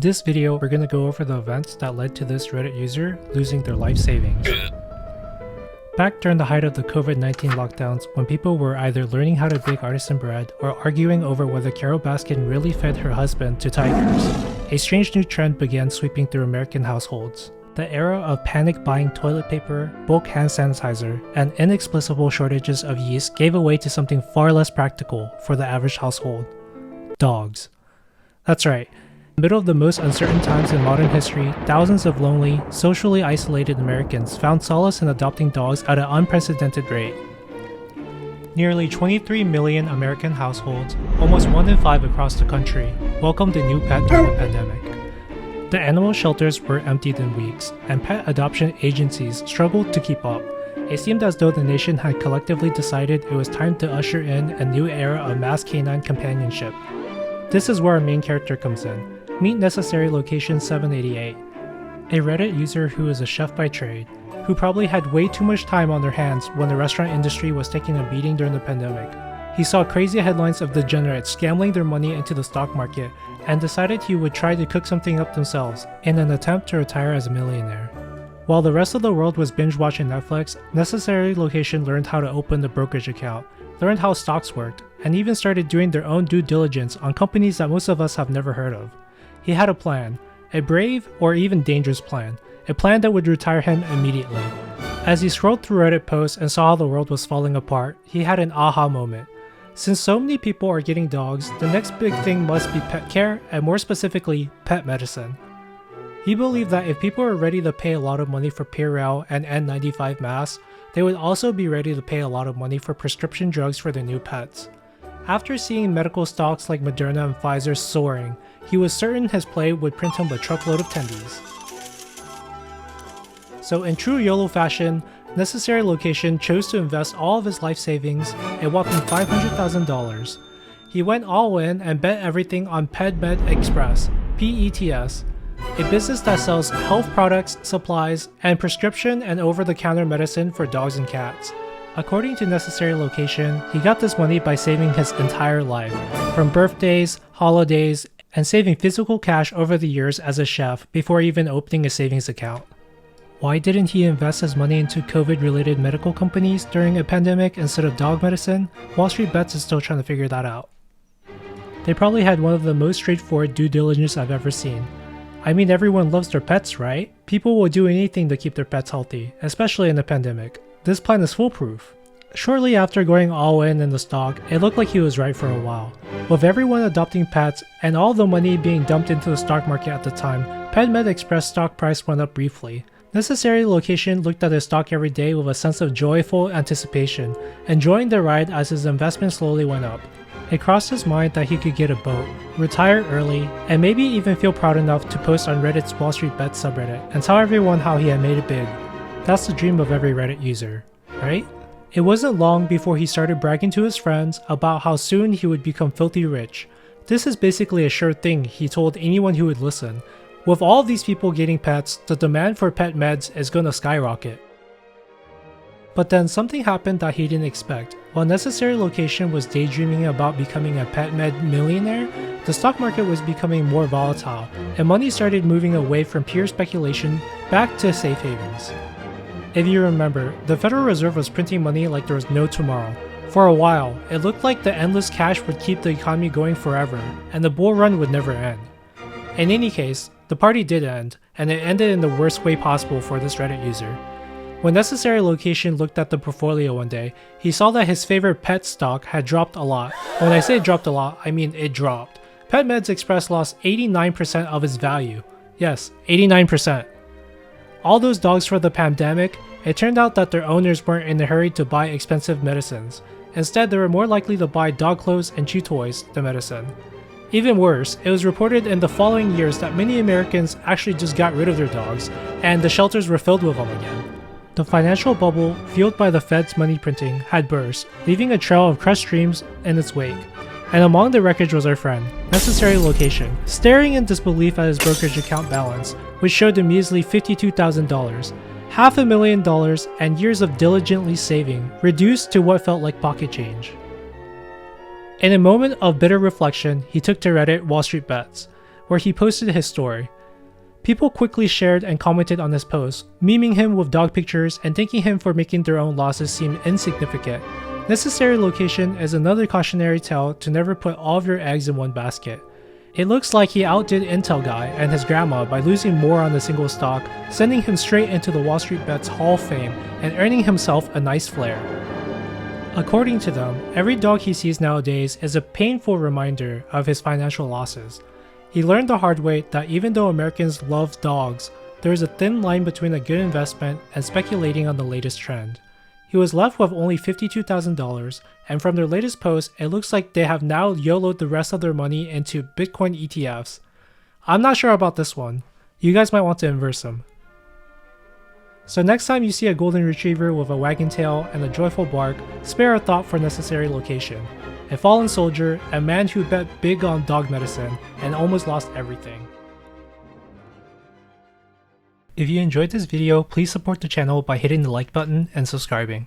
In this video, we're going to go over the events that led to this Reddit user losing their life savings. Back during the height of the COVID-19 lockdowns, when people were either learning how to bake artisan bread or arguing over whether Carol Baskin really fed her husband to tigers, a strange new trend began sweeping through American households. The era of panic buying toilet paper, bulk hand sanitizer, and inexplicable shortages of yeast gave way to something far less practical for the average household: dogs. That's right. In the middle of the most uncertain times in modern history, thousands of lonely, socially isolated Americans found solace in adopting dogs at an unprecedented rate. Nearly 23 million American households, almost 1 in 5 across the country, welcomed a new pet during the pandemic. The animal shelters were emptied in weeks, and pet adoption agencies struggled to keep up. It seemed as though the nation had collectively decided it was time to usher in a new era of mass canine companionship. This is where our main character comes in. Meet Necessary Location 788, a Reddit user who is a chef by trade, who probably had way too much time on their hands when the restaurant industry was taking a beating during the pandemic. He saw crazy headlines of degenerates gambling their money into the stock market and decided he would try to cook something up themselves in an attempt to retire as a millionaire. While the rest of the world was binge watching Netflix, Necessary Location learned how to open the brokerage account, learned how stocks worked, and even started doing their own due diligence on companies that most of us have never heard of. He had a plan, a brave or even dangerous plan, a plan that would retire him immediately. As he scrolled through Reddit posts and saw how the world was falling apart, he had an aha moment. Since so many people are getting dogs, the next big thing must be pet care, and more specifically, pet medicine. He believed that if people are ready to pay a lot of money for Purell and N95 masks, they would also be ready to pay a lot of money for prescription drugs for their new pets. After seeing medical stocks like Moderna and Pfizer soaring, he was certain his play would print him a truckload of tendies. So in true YOLO fashion, Necessary Location chose to invest all of his life savings, a whopping $500,000. He went all in and bet everything on PetMed Express, PETS, a business that sells health products, supplies, and prescription and over-the-counter medicine for dogs and cats. According to Necessary Location, he got this money by saving his entire life, from birthdays, holidays, and saving physical cash over the years as a chef before even opening a savings account. Why didn't he invest his money into COVID-related medical companies during a pandemic instead of dog medicine? Wallstreetbets is still trying to figure that out. They probably had one of the most straightforward due diligence I've ever seen. I mean, everyone loves their pets, right? People will do anything to keep their pets healthy, especially in a pandemic. This plan is foolproof. Shortly after going all in the stock, it looked like he was right for a while. With everyone adopting pets and all the money being dumped into the stock market at the time, PetMed Express stock price went up briefly. Necessary Location looked at his stock every day with a sense of joyful anticipation, enjoying the ride as his investment slowly went up. It crossed his mind that he could get a boat, retire early, and maybe even feel proud enough to post on Reddit's Wallstreetbets subreddit and tell everyone how he had made it big. That's the dream of every Reddit user, right? It wasn't long before he started bragging to his friends about how soon he would become filthy rich. This is basically a sure thing, he told anyone who would listen. With all of these people getting pets, the demand for pet meds is gonna skyrocket. But then something happened that he didn't expect. While Necessary Location was daydreaming about becoming a pet med millionaire, the stock market was becoming more volatile, and money started moving away from pure speculation back to safe havens. If you remember, the Federal Reserve was printing money like there was no tomorrow. For a while, it looked like the endless cash would keep the economy going forever, and the bull run would never end. In any case, the party did end, and it ended in the worst way possible for this Reddit user. When Necessary Location looked at the portfolio one day, he saw that his favorite pet stock had dropped a lot. When I say dropped a lot, I mean it dropped. PetMeds Express lost 89% of its value. Yes, 89%. All those dogs for the pandemic, it turned out that their owners weren't in a hurry to buy expensive medicines. Instead, they were more likely to buy dog clothes and chew toys than medicine. Even worse, it was reported in the following years that many Americans actually just got rid of their dogs, and the shelters were filled with them again. The financial bubble, fueled by the Fed's money printing, had burst, leaving a trail of crushed dreams in its wake. And among the wreckage was our friend, Necessary Location, staring in disbelief at his brokerage account balance, which showed a measly $52,000, $500,000, and years of diligently saving, reduced to what felt like pocket change. In a moment of bitter reflection, he took to Reddit Wallstreetbets. where he posted his story. People quickly shared and commented on his post, memeing him with dog pictures and thanking him for making their own losses seem insignificant. Necessary location is another cautionary tale to never put all of your eggs in one basket. It looks like he outdid Intel Guy and his grandma by losing more on a single stock, sending him straight into the Wallstreetbets Hall of Fame and earning himself a nice flair. According to them, every dog he sees nowadays is a painful reminder of his financial losses. He learned the hard way that even though Americans love dogs, there is a thin line between a good investment and speculating on the latest trend. He was left with only $52,000, and from their latest post, it looks like they have now YOLO'd the rest of their money into Bitcoin ETFs. I'm not sure about this one. You guys might want to inverse them. So next time you see a golden retriever with a wagging tail and a joyful bark, spare a thought for necessary location. A fallen soldier, a man who bet big on dog medicine and almost lost everything. If you enjoyed this video, please support the channel by hitting the like button and subscribing.